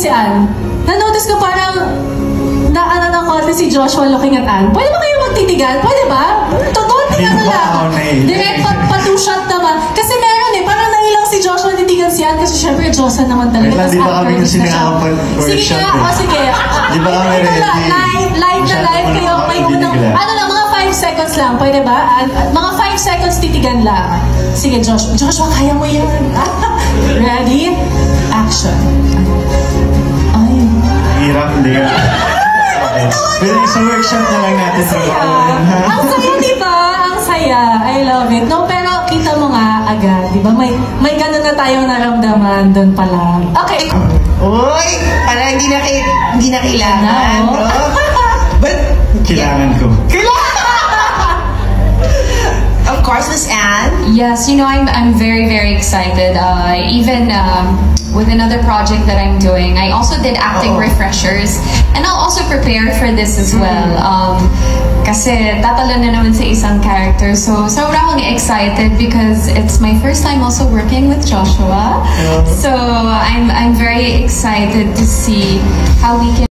si Ann. Na-notice ko parang naano ng konti si Joshua looking at Ann. Pwede ba kayo magtitigan? Pwede ba? Totoo, tingnan lang. Direct pa-two-shot naman. Kasi meron eh, parang nailang si Joshua titigan si Ann kasi syempre Jocelyn naman talaga. Di ba kami kasi nakakapag-workshop? Sige nga, sige. Di ba kami ready? Live na live kayo. May unang, ano lang, mga 5 seconds lang. Pwede ba? Mga 5 seconds titigan lang. Sige, Joshua, kaya mo yan. Ready? Action. Ay. Hirap din. Pero sa workshop na lang natin sa ang saya, di ba? Ang saya. I love it. No, pero kita mo nga agad, di ba? May ganun na tayong naramdaman doon pa lang. Okay. Uy! Parang hindi na kailangan, bro. But, kailangan ko. Of course, Miss Ann. Yes, you know, I'm very, very excited. Even with another project that I'm doing, I also did acting refreshers. And I'll also prepare for this as well. Kasi tatalo na naman sa isang character. So, sobra akong excited because it's my first time also working with Joshua. So, I'm very excited to see how we can